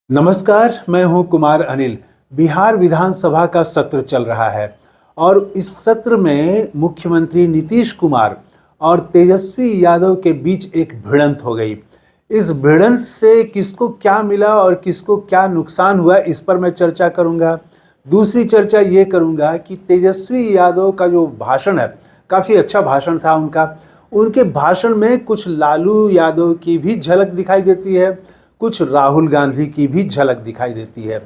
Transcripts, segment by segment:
नमस्कार, मैं हूं कुमार अनिल। बिहार विधानसभा का सत्र चल रहा है और इस सत्र में मुख्यमंत्री नीतीश कुमार और तेजस्वी यादव के बीच एक भिड़ंत हो गई। इस भिड़ंत से किसको क्या मिला और किसको क्या नुकसान हुआ, इस पर मैं चर्चा करूंगा। दूसरी चर्चा ये करूंगा कि तेजस्वी यादव का जो भाषण है, काफ़ी अच्छा भाषण था उनका। उनके भाषण में कुछ लालू यादव की भी झलक दिखाई देती है, कुछ राहुल गांधी की भी झलक दिखाई देती है।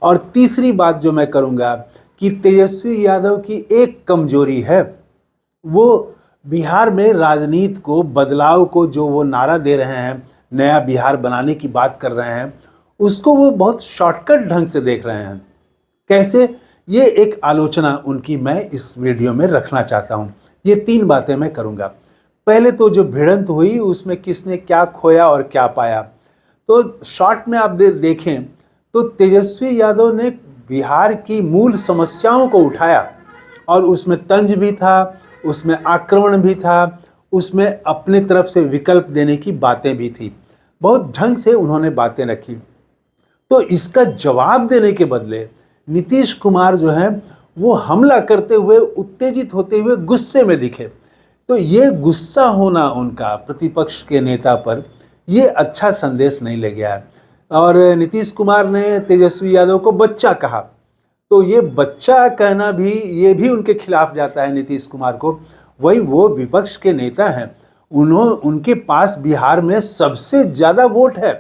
और तीसरी बात जो मैं करूंगा कि तेजस्वी यादव की एक कमजोरी है, वो बिहार में राजनीति को, बदलाव को जो वो नारा दे रहे हैं, नया बिहार बनाने की बात कर रहे हैं, उसको वो बहुत शॉर्टकट ढंग से देख रहे हैं। कैसे, ये एक आलोचना उनकी मैं इस वीडियो में रखना चाहता हूं। ये तीन बातें मैं करूंगा। पहले तो जो भिड़ंत हुई उसमें किसने क्या खोया और क्या पाया, तो शॉर्ट में आप देखें तो तेजस्वी यादव ने बिहार की मूल समस्याओं को उठाया और उसमें तंज भी था, उसमें आक्रमण भी था, उसमें अपने तरफ से विकल्प देने की बातें भी थी। बहुत ढंग से उन्होंने बातें रखी। तो इसका जवाब देने के बदले नीतीश कुमार जो है वो हमला करते हुए, उत्तेजित होते हुए गुस्से में दिखे। तो ये गुस्सा होना उनका प्रतिपक्ष के नेता पर, ये अच्छा संदेश नहीं ले गया है। और नीतीश कुमार ने तेजस्वी यादव को बच्चा कहा, तो ये बच्चा कहना भी, ये भी उनके खिलाफ जाता है नीतीश कुमार को। वही वो विपक्ष के नेता हैं, उनके पास बिहार में सबसे ज़्यादा वोट है,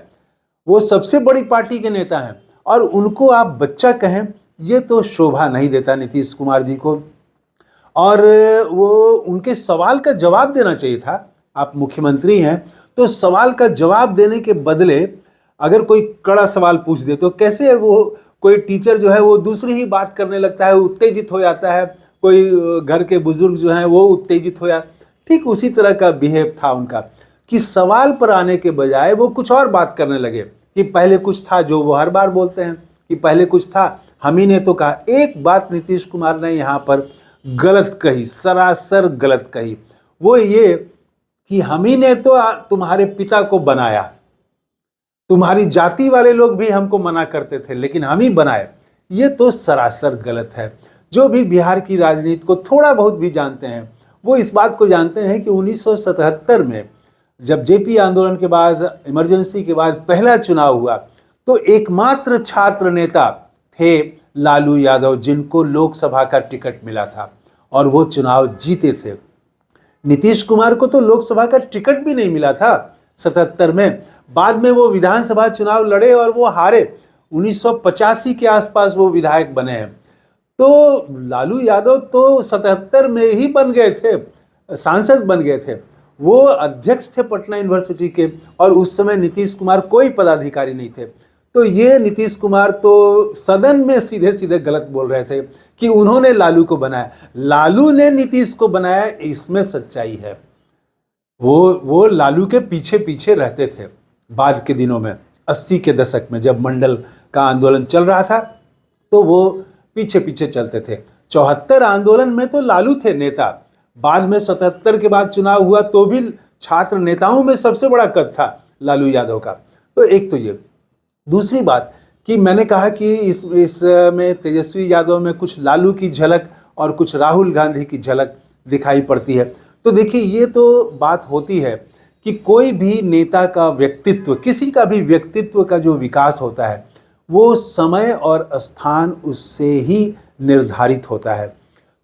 वो सबसे बड़ी पार्टी के नेता हैं, और उनको आप बच्चा कहें, ये तो शोभा नहीं देता नीतीश कुमार जी को। और वो उनके सवाल का जवाब देना चाहिए था। आप मुख्यमंत्री हैं तो सवाल का जवाब देने के बदले अगर कोई कड़ा सवाल पूछ दे तो कैसे वो, कोई टीचर जो है वो दूसरी ही बात करने लगता है, उत्तेजित हो जाता है, कोई घर के बुजुर्ग जो हैं वो उत्तेजित हो जाते, ठीक उसी तरह का बिहेव था उनका कि सवाल पर आने के बजाय वो कुछ और बात करने लगे कि पहले कुछ था, जो वो हर बार बोलते हैं कि पहले कुछ था, हम ही ने तो कहा। एक बात नीतीश कुमार ने यहाँ पर गलत कही, सरासर गलत कही, वो ये कि हम ही ने तो तुम्हारे पिता को बनाया, तुम्हारी जाति वाले लोग भी हमको मना करते थे लेकिन हम ही बनाए। ये तो सरासर गलत है। जो भी बिहार की राजनीति को थोड़ा बहुत भी जानते हैं वो इस बात को जानते हैं कि 1977 में जब जेपी आंदोलन के बाद, इमरजेंसी के बाद पहला चुनाव हुआ, तो एकमात्र छात्र नेता थे लालू यादव, जिनको लोकसभा का टिकट मिला था और वो चुनाव जीते थे। नीतीश कुमार को तो लोकसभा का टिकट भी नहीं मिला था 77 में। बाद में वो विधानसभा चुनाव लड़े और वो हारे। 1985 के आसपास वो विधायक बने हैं। तो लालू यादव तो 77 में ही बन गए थे, सांसद बन गए थे। वो अध्यक्ष थे पटना यूनिवर्सिटी के, और उस समय नीतीश कुमार कोई पदाधिकारी नहीं थे। तो ये नीतीश कुमार तो सदन में सीधे सीधे गलत बोल रहे थे कि उन्होंने लालू को बनाया, लालू ने नीतीश को बनाया, इसमें सच्चाई है। वो लालू के पीछे पीछे रहते थे। बाद के दिनों में 80 के दशक में जब मंडल का आंदोलन चल रहा था तो वो पीछे पीछे चलते थे। 74 आंदोलन में तो लालू थे नेता। बाद में 77 के बाद चुनाव हुआ तो भी छात्र नेताओं में सबसे बड़ा कद था लालू यादव का। तो एक तो ये। दूसरी बात कि मैंने कहा कि इसमें तेजस्वी यादव में कुछ लालू की झलक और कुछ राहुल गांधी की झलक दिखाई पड़ती है। तो देखिए, ये तो बात होती है कि कोई भी नेता का व्यक्तित्व, किसी का भी व्यक्तित्व का जो विकास होता है वो समय और स्थान उससे ही निर्धारित होता है।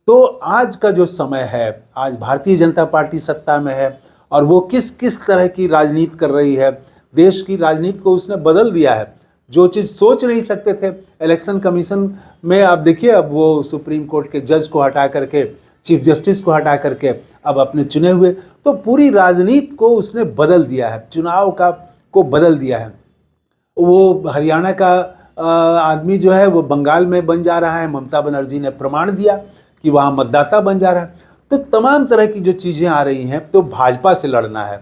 तो आज का जो समय है, आज भारतीय जनता पार्टी सत्ता में है और वो किस किस तरह की राजनीति कर रही है, देश की राजनीति को उसने बदल दिया है। जो चीज़ सोच नहीं सकते थे इलेक्शन कमीशन में, आप देखिए अब वो सुप्रीम कोर्ट के जज को हटा करके, चीफ जस्टिस को हटा करके अब अपने चुने हुए, तो पूरी राजनीति को उसने बदल दिया है, चुनाव का को बदल दिया है। वो हरियाणा का आदमी जो है वो बंगाल में बन जा रहा है, ममता बनर्जी ने प्रमाण दिया कि वहाँ मतदाता बन जा रहा है। तो तमाम तरह की जो चीज़ें आ रही हैं, तो भाजपा से लड़ना है,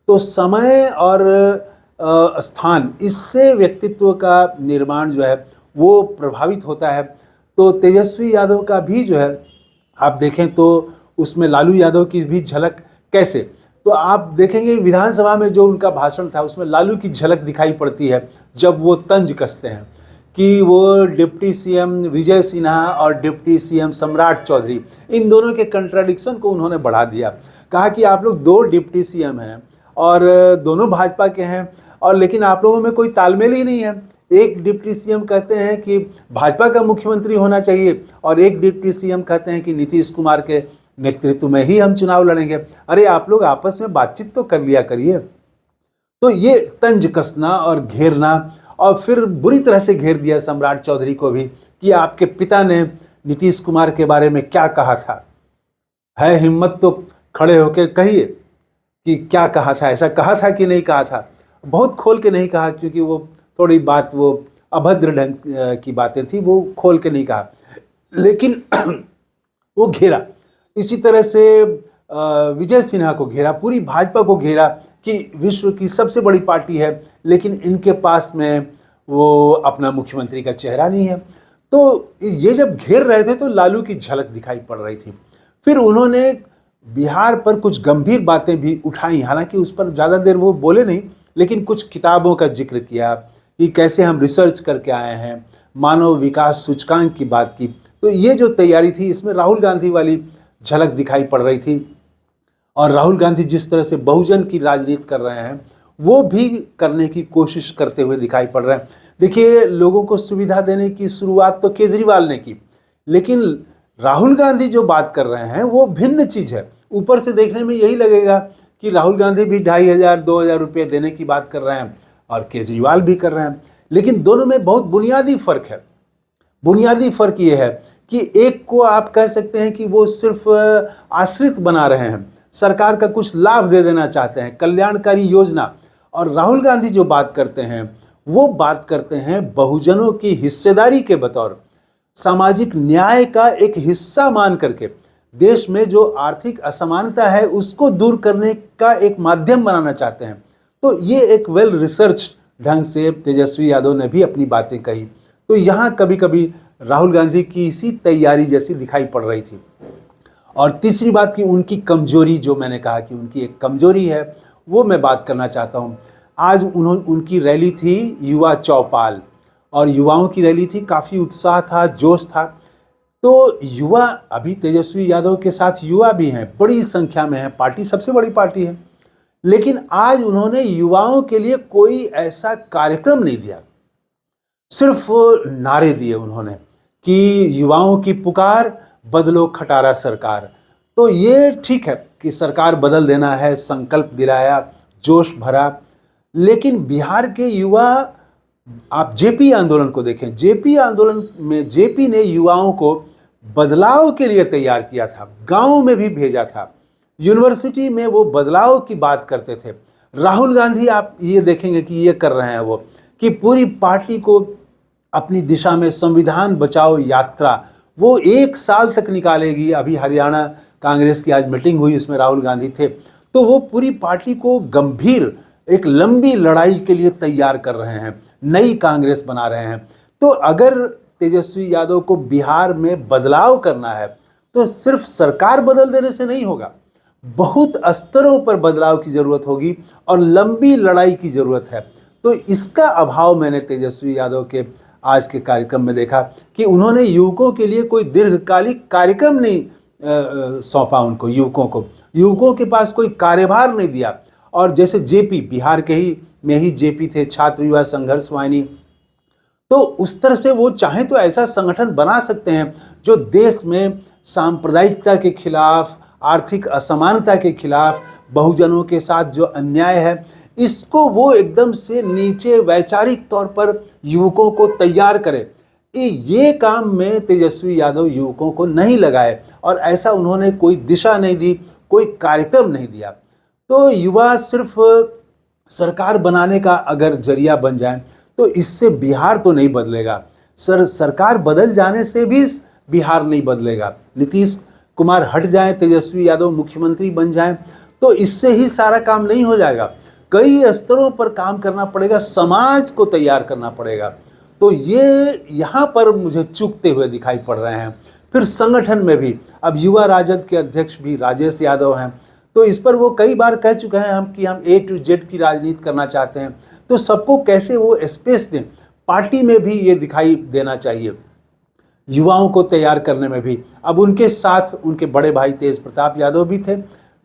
तो समय और स्थान, इससे व्यक्तित्व का निर्माण जो है वो प्रभावित होता है। तो तेजस्वी यादव का भी जो है आप देखें तो उसमें लालू यादव की भी झलक कैसे, तो आप देखेंगे विधानसभा में जो उनका भाषण था उसमें लालू की झलक दिखाई पड़ती है, जब वो तंज कसते हैं कि वो डिप्टी सीएम विजय सिन्हा और डिप्टी सीएम सम्राट चौधरी, इन दोनों के कंट्राडिक्शन को उन्होंने बढ़ा दिया। कहा कि आप लोग दो डिप्टी सीएम हैं और दोनों भाजपा के हैं, और लेकिन आप लोगों में कोई तालमेल ही नहीं है। एक डिप्टी सीएम कहते हैं कि भाजपा का मुख्यमंत्री होना चाहिए और एक डिप्टी सीएम कहते हैं कि नीतीश कुमार के नेतृत्व में ही हम चुनाव लड़ेंगे। अरे आप लोग आपस में बातचीत तो कर लिया करिए। तो ये तंज कसना और घेरना, और फिर बुरी तरह से घेर दिया सम्राट चौधरी को भी कि आपके पिता ने नीतीश कुमार के बारे में क्या कहा था। है हिम्मत तो खड़े होकर कहिए कि क्या कहा था, ऐसा कहा था कि नहीं कहा था। बहुत खोल के नहीं कहा, क्योंकि वो थोड़ी बात वो अभद्र ढंग की बातें थी, वो खोल के नहीं कहा, लेकिन वो घेरा। इसी तरह से विजय सिन्हा को घेरा, पूरी भाजपा को घेरा कि विश्व की सबसे बड़ी पार्टी है लेकिन इनके पास में वो अपना मुख्यमंत्री का चेहरा नहीं है। तो ये जब घेर रहे थे तो लालू की झलक दिखाई पड़ रही थी। फिर उन्होंने बिहार पर कुछ गंभीर बातें भी उठाई, हालांकि उस पर ज़्यादा देर वो बोले नहीं, लेकिन कुछ किताबों का जिक्र किया कि कैसे हम रिसर्च करके आए हैं, मानव विकास सूचकांक की बात की। तो ये जो तैयारी थी इसमें राहुल गांधी वाली झलक दिखाई पड़ रही थी, और राहुल गांधी जिस तरह से बहुजन की राजनीति कर रहे हैं वो भी करने की कोशिश करते हुए दिखाई पड़ रहे हैं। देखिए, लोगों को सुविधा देने की शुरुआत तो केजरीवाल ने की, लेकिन राहुल गांधी जो बात कर रहे हैं वो भिन्न चीज़ है। ऊपर से देखने में यही लगेगा कि राहुल गांधी भी 2500-2000 रुपये देने की बात कर रहे हैं और केजरीवाल भी कर रहे हैं, लेकिन दोनों में बहुत बुनियादी फ़र्क है। बुनियादी फ़र्क ये है कि एक को आप कह सकते हैं कि वो सिर्फ आश्रित बना रहे हैं, सरकार का कुछ लाभ दे देना चाहते हैं, कल्याणकारी योजना, और राहुल गांधी जो बात करते हैं वो बात करते हैं बहुजनों की हिस्सेदारी के बतौर, सामाजिक न्याय का एक हिस्सा मान करके देश में जो आर्थिक असमानता है उसको दूर करने का एक माध्यम बनाना चाहते हैं। तो ये एक वेल रिसर्च ढंग से तेजस्वी यादव ने भी अपनी बातें कही। तो यहाँ कभी कभी राहुल गांधी की इसी तैयारी जैसी दिखाई पड़ रही थी। और तीसरी बात की उनकी कमजोरी, जो मैंने कहा कि उनकी एक कमजोरी है, वो मैं बात करना चाहता हूँ। आज उनकी रैली थी युवा चौपाल, और युवाओं की रैली थी, काफ़ी उत्साह था, जोश था। तो युवा, अभी तेजस्वी यादव के साथ युवा भी हैं, बड़ी संख्या में हैं, पार्टी सबसे बड़ी पार्टी है, लेकिन आज उन्होंने युवाओं के लिए कोई ऐसा कार्यक्रम नहीं दिया, सिर्फ नारे दिए उन्होंने कि युवाओं की पुकार, बदलो खटारा सरकार। तो ये ठीक है कि सरकार बदल देना है, संकल्प दिलाया, जोश भरा, लेकिन बिहार के युवा, आप जेपी आंदोलन को देखें, जेपी आंदोलन में जेपी ने युवाओं को बदलाव के लिए तैयार किया था, गांवों में भी भेजा था, यूनिवर्सिटी में वो बदलाव की बात करते थे। राहुल गांधी, आप ये देखेंगे कि ये कर रहे हैं वो, कि पूरी पार्टी को अपनी दिशा में संविधान बचाओ यात्रा वो 1 साल तक निकालेगी। अभी हरियाणा कांग्रेस की आज मीटिंग हुई, इसमें राहुल गांधी थे, तो वो पूरी पार्टी को गंभीर एक लंबी लड़ाई के लिए तैयार कर रहे हैं, नई कांग्रेस बना रहे हैं। तो अगर तेजस्वी यादव को बिहार में बदलाव करना है तो सिर्फ सरकार बदल देने से नहीं होगा, बहुत स्तरों पर बदलाव की जरूरत होगी और लंबी लड़ाई की जरूरत है। तो इसका अभाव मैंने तेजस्वी यादव के आज के कार्यक्रम में देखा कि उन्होंने युवकों के लिए कोई दीर्घकालिक कार्यक्रम नहीं सौंपा उनको, युवकों के पास कोई कार्यभार नहीं दिया। और जैसे जेपी, बिहार के ही में ही जेपी थे, छात्र युवा संघर्ष वाहिनी, तो उस तरह से वो चाहे तो ऐसा संगठन बना सकते हैं जो देश में सांप्रदायिकता के खिलाफ, आर्थिक असमानता के खिलाफ, बहुजनों के साथ जो अन्याय है, इसको वो एकदम से नीचे वैचारिक तौर पर युवकों को तैयार करे। ये काम में तेजस्वी यादव युवकों को नहीं लगाए और ऐसा उन्होंने कोई दिशा नहीं दी, कोई कार्यक्रम नहीं दिया। तो युवा सिर्फ सरकार बनाने का अगर जरिया बन जाए तो इससे बिहार तो नहीं बदलेगा। सरकार बदल जाने से भी बिहार नहीं बदलेगा। नीतीश कुमार हट जाएं, तेजस्वी यादव मुख्यमंत्री बन जाएं, तो इससे ही सारा काम नहीं हो जाएगा। कई स्तरों पर काम करना पड़ेगा, समाज को तैयार करना पड़ेगा। तो ये यहाँ पर मुझे चूकते हुए दिखाई पड़ रहे हैं। फिर संगठन में भी अब युवा राजद के अध्यक्ष भी राजेश यादव हैं, तो इस पर वो कई बार कह चुके हैं हम कि हम A to Z की राजनीति करना चाहते हैं। तो सबको कैसे वो स्पेस दें, पार्टी में भी ये दिखाई देना चाहिए, युवाओं को तैयार करने में भी। अब उनके साथ उनके बड़े भाई तेज प्रताप यादव भी थे,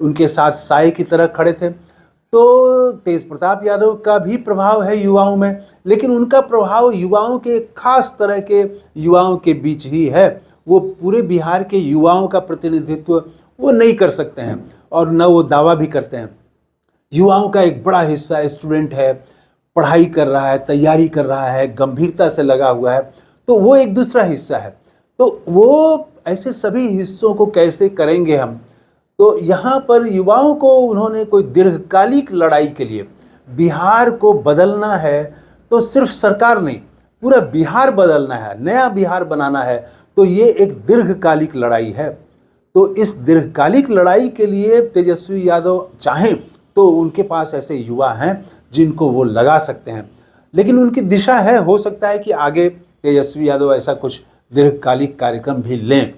उनके साथ साए की तरह खड़े थे। तो तेज प्रताप यादव का भी प्रभाव है युवाओं में, लेकिन उनका प्रभाव युवाओं के खास तरह के युवाओं के बीच ही है। वो पूरे बिहार के युवाओं का प्रतिनिधित्व वो नहीं कर सकते हैं और न वो दावा भी करते हैं। युवाओं का एक बड़ा हिस्सा स्टूडेंट है, पढ़ाई कर रहा है, तैयारी कर रहा है, गंभीरता से लगा हुआ है, तो वो एक दूसरा हिस्सा है। तो वो ऐसे सभी हिस्सों को कैसे करेंगे हम? तो यहाँ पर युवाओं को उन्होंने कोई दीर्घकालिक लड़ाई के लिए बिहार को बदलना है, तो सिर्फ सरकार नहीं, पूरा बिहार बदलना है, नया बिहार बनाना है, तो ये एक दीर्घकालिक लड़ाई है। तो इस दीर्घकालिक लड़ाई के लिए तेजस्वी यादव चाहें तो उनके पास ऐसे युवा हैं जिनको वो लगा सकते हैं, लेकिन उनकी दिशा है, हो सकता है कि आगे तेजस्वी यादव ऐसा कुछ दीर्घकालिक कार्यक्रम भी लें।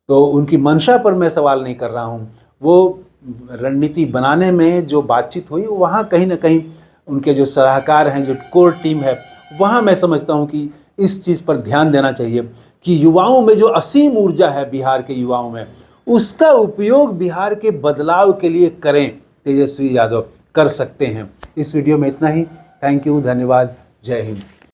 तो उनकी मंशा पर मैं सवाल नहीं कर रहा हूँ। वो रणनीति बनाने में जो बातचीत हुई, वहाँ कहीं ना कहीं उनके जो सलाहकार हैं, जो कोर टीम है, वहाँ मैं समझता हूँ कि इस चीज़ पर ध्यान देना चाहिए कि युवाओं में जो असीम ऊर्जा है, बिहार के युवाओं में, उसका उपयोग बिहार के बदलाव के लिए करें। तेजस्वी यादव कर सकते हैं। इस वीडियो में इतना ही। थैंक यू, धन्यवाद, जय हिंद।